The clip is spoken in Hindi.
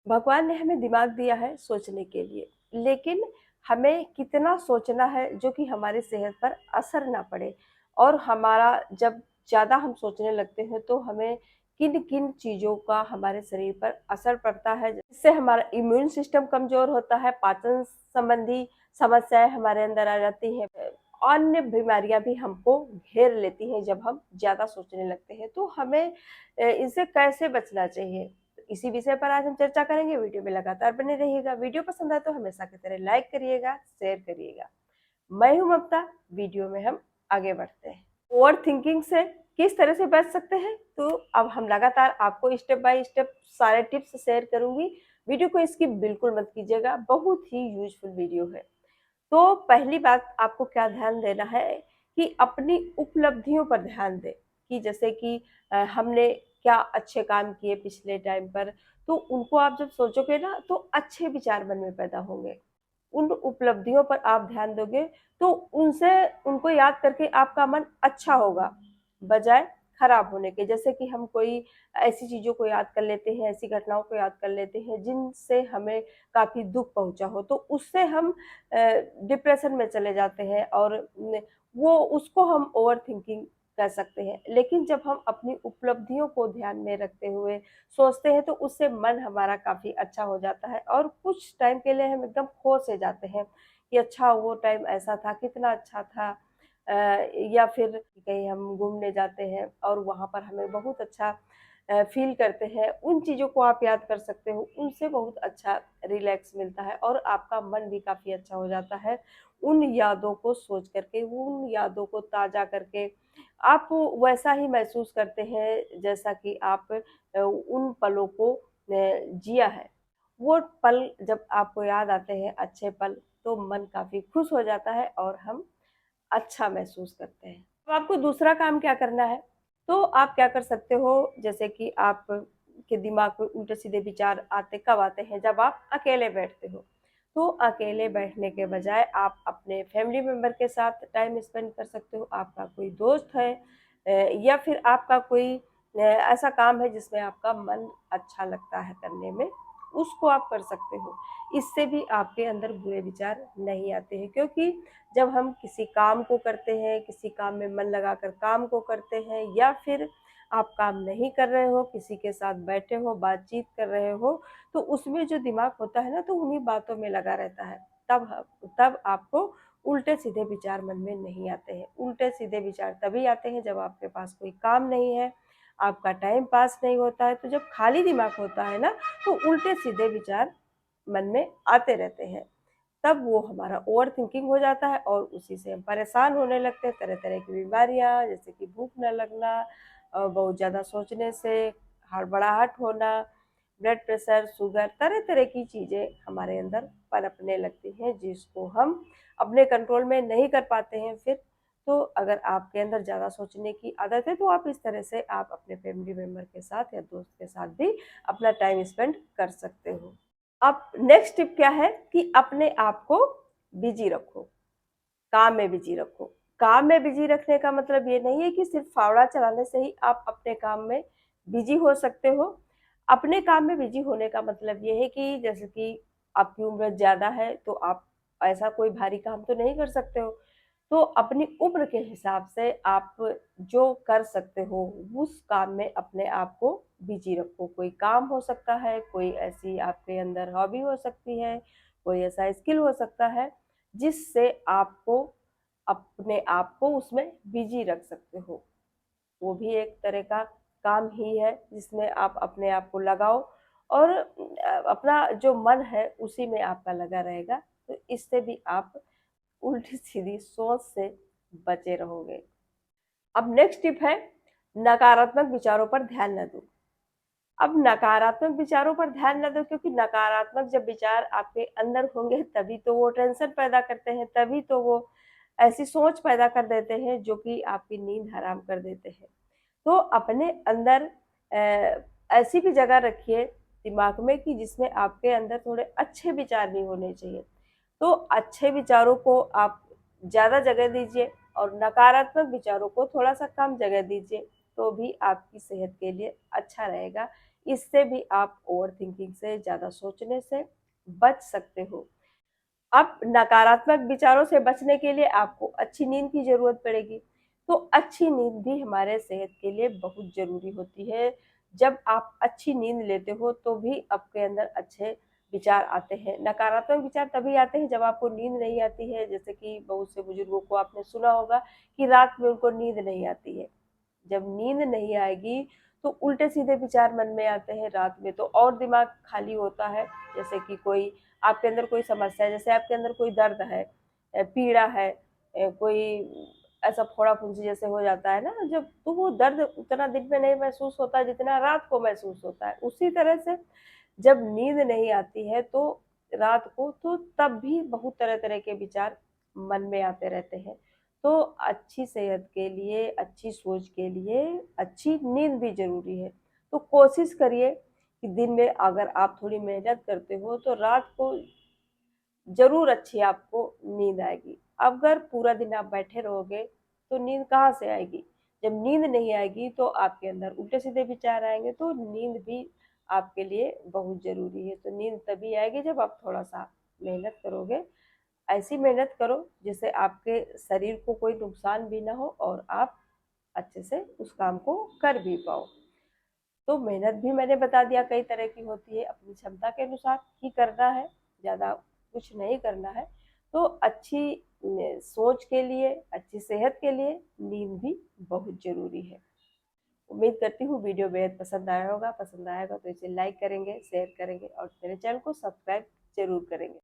भगवान ने हमें दिमाग दिया है सोचने के लिए, लेकिन हमें कितना सोचना है जो कि हमारी सेहत पर असर ना पड़े। और हमारा जब ज़्यादा हम सोचने लगते हैं तो हमें किन-किन चीज़ों का हमारे शरीर पर असर पड़ता है, जिससे हमारा इम्यून सिस्टम कमज़ोर होता है, पाचन संबंधी समस्याएँ हमारे अंदर आ जाती हैं। अन्य बीमारियाँ भी हमको घेर लेती हैं जब हम ज़्यादा सोचने लगते हैं। तो हमें इनसे कैसे बचना चाहिए? इसी विषय पर आज हम चर्चा करेंगे। वीडियो में लगातार बने रहिएगा। वीडियो पसंद आए तो हमेशा की तरह लाइक करिएगा, शेयर करिएगा। मैं हूं ममता। वीडियो में हम आगे बढ़ते हैं। ओवर थिंकिंग से किस तरह से बच सकते हैं, तो अब हम लगातार आपको स्टेप बाय स्टेप सारे टिप्स शेयर करूंगी। वीडियो को स्किप बिल्कुल मत कीजिएगा, बहुत ही यूजफुल वीडियो है। तो पहली बात आपको क्या ध्यान देना है कि अपनी उपलब्धियों पर ध्यान दें, कि जैसे कि हमने क्या अच्छे काम किए पिछले टाइम पर, तो उनको आप जब सोचोगे ना तो अच्छे विचार मन में पैदा होंगे। उन उपलब्धियों पर आप ध्यान दोगे तो उनसे उनको याद करके आपका मन अच्छा होगा, बजाय खराब होने के। जैसे कि हम कोई ऐसी चीज़ों को याद कर लेते हैं, ऐसी घटनाओं को याद कर लेते हैं जिनसे हमें काफ़ी दुःख पहुँचा हो, तो उससे हम डिप्रेशन में चले जाते हैं और वो उसको हम ओवरथिंकिंग कर सकते हैं। लेकिन जब हम अपनी उपलब्धियों को ध्यान में रखते हुए सोचते हैं तो उससे मन हमारा काफ़ी अच्छा हो जाता है और कुछ टाइम के लिए हम एकदम खो से जाते हैं कि अच्छा वो टाइम ऐसा था, कितना अच्छा था। या फिर कहीं हम घूमने जाते हैं और वहाँ पर हमें बहुत अच्छा फ़ील करते हैं, उन चीज़ों को आप याद कर सकते हो, उनसे बहुत अच्छा रिलैक्स मिलता है और आपका मन भी काफ़ी अच्छा हो जाता है। उन यादों को सोच कर के, उन यादों को ताज़ा करके आप वैसा ही महसूस करते हैं जैसा कि आप उन पलों को जिया है। वो पल जब आपको याद आते हैं, अच्छे पल, तो मन काफ़ी खुश हो जाता है और हम अच्छा महसूस करते हैं। अब आपको दूसरा काम क्या करना है, तो आप क्या कर सकते हो, जैसे कि आप के दिमाग में उल्टे-सीधे विचार आते कब आते हैं? जब आप अकेले बैठते हो। तो अकेले बैठने के बजाय आप अपने फैमिली मेंबर के साथ टाइम स्पेंड कर सकते हो। आपका कोई दोस्त है या फिर आपका कोई ऐसा काम है जिसमें आपका मन अच्छा लगता है करने में, उसको आप कर सकते हो। इससे भी आपके अंदर बुरे विचार नहीं आते हैं, क्योंकि जब हम किसी काम को करते हैं, किसी काम में मन लगाकर काम को करते हैं या फिर आप काम नहीं कर रहे हो, किसी के साथ बैठे हो, बातचीत कर रहे हो, तो उसमें जो दिमाग होता है ना, तो उन्हीं बातों में लगा रहता है। तब आपको उल्टे-सीधे विचार मन में नहीं आते हैं। उल्टे-सीधे विचार तभी आते हैं जब आपके पास कोई काम नहीं है, आपका टाइम पास नहीं होता है। तो जब खाली दिमाग होता है ना, तो उल्टे-सीधे विचार मन में आते रहते हैं। तब वो हमारा ओवरथिंकिंग हो जाता है और उसी से हम परेशान होने लगते हैं। तरह-तरह की बीमारियाँ जैसे कि भूख न लगना, बहुत ज़्यादा सोचने से हड़बड़ाहट होना, ब्लड प्रेशर, शुगर, तरह-तरह की चीज़ें हमारे अंदर पनपने लगती हैं, जिसको हम अपने कंट्रोल में नहीं कर पाते हैं फिर। तो अगर आपके अंदर ज़्यादा सोचने की आदत है, तो आप इस तरह से आप अपने फैमिली मेंबर के साथ या दोस्त के साथ भी अपना टाइम स्पेंड कर सकते हो। अब नेक्स्ट टिप क्या है कि अपने आप को बिजी रखो, काम में बिजी रखो। काम में बिजी रखने का मतलब ये नहीं है कि सिर्फ फावड़ा चलाने से ही आप अपने काम में बिजी हो सकते हो। अपने काम में बिजी होने का मतलब ये है कि जैसे कि आपकी उम्र ज़्यादा है तो आप ऐसा कोई भारी काम तो नहीं कर सकते हो। तो अपनी उम्र के हिसाब से आप जो कर सकते हो उस काम में अपने आप को बिजी रखो। कोई काम हो सकता है, कोई ऐसी आपके अंदर हॉबी हो सकती है, कोई ऐसा स्किल हो सकता है जिससे आपको अपने आप को उसमें बिजी रख सकते हो। वो भी एक तरह का काम ही है जिसमें आप अपने आप को लगाओ और अपना जो मन है उसी में आपका लगा रहेगा। तो इससे भी आप उल्टी-सीधी सोच से बचे रहोगे। अब नेक्स्ट टिप है, नकारात्मक विचारों पर ध्यान न दो। अब नकारात्मक विचारों पर ध्यान न दो, क्योंकि नकारात्मक जब विचार आपके अंदर होंगे तभी तो वो टेंशन पैदा करते हैं, तभी तो वो ऐसी सोच पैदा कर देते हैं जो कि आपकी नींद हराम कर देते हैं। तो अपने अंदर ऐसी भी जगह रखिए दिमाग में कि जिसमें आपके अंदर थोड़े अच्छे विचार भी होने चाहिए। तो अच्छे विचारों को आप ज़्यादा जगह दीजिए और नकारात्मक विचारों को थोड़ा-सा कम जगह दीजिए, तो भी आपकी सेहत के लिए अच्छा रहेगा। इससे भी आप ओवर थिंकिंग से, ज़्यादा सोचने से बच सकते हो। अब नकारात्मक विचारों से बचने के लिए आपको अच्छी नींद की ज़रूरत पड़ेगी। तो अच्छी नींद भी हमारे सेहत के लिए बहुत ज़रूरी होती है। जब आप अच्छी नींद लेते हो तो भी आपके अंदर अच्छे विचार आते हैं। नकारात्मक विचार तभी आते हैं जब आपको नींद नहीं आती है। जैसे कि बहुत से बुजुर्गों को आपने सुना होगा कि रात में उनको नींद नहीं आती है। जब नींद नहीं आएगी तो उल्टे सीधे विचार मन में आते हैं रात में, तो और दिमाग खाली होता है। जैसे कि कोई आपके अंदर कोई समस्या है, जैसे आपके अंदर कोई दर्द है, पीड़ा है, कोई ऐसा फोड़ा फुंसी जैसे हो जाता है ना, जब तो वो दर्द उतना दिन में नहीं महसूस होता जितना रात को महसूस होता है। उसी तरह से जब नींद नहीं आती है तो रात को, तो तब भी बहुत तरह तरह के विचार मन में आते रहते हैं। तो अच्छी सेहत के लिए, अच्छी सोच के लिए अच्छी नींद भी जरूरी है। तो कोशिश करिए कि दिन में अगर आप थोड़ी मेहनत करते हो तो रात को जरूर अच्छी आपको नींद आएगी। अगर पूरा दिन आप बैठे रहोगे तो नींद कहाँ से आएगी? जब नींद नहीं आएगी तो आपके अंदर उल्टे सीधे विचार आएंगे, तो नींद भी आपके लिए बहुत जरूरी है। तो नींद तभी आएगी जब आप थोड़ा सा मेहनत करोगे। ऐसी मेहनत करो जिससे आपके शरीर को कोई नुकसान भी ना हो और आप अच्छे से उस काम को कर भी पाओ। तो मेहनत भी मैंने बता दिया कई तरह की होती है, अपनी क्षमता के अनुसार ही करना है, ज़्यादा कुछ नहीं करना है। तो अच्छी सोच के लिए, अच्छी सेहत के लिए नींद भी बहुत ज़रूरी है। उम्मीद करती हूँ वीडियो बेहद पसंद आया होगा। पसंद आएगा तो इसे लाइक करेंगे, शेयर करेंगे और मेरे चैनल को सब्सक्राइब जरूर करेंगे।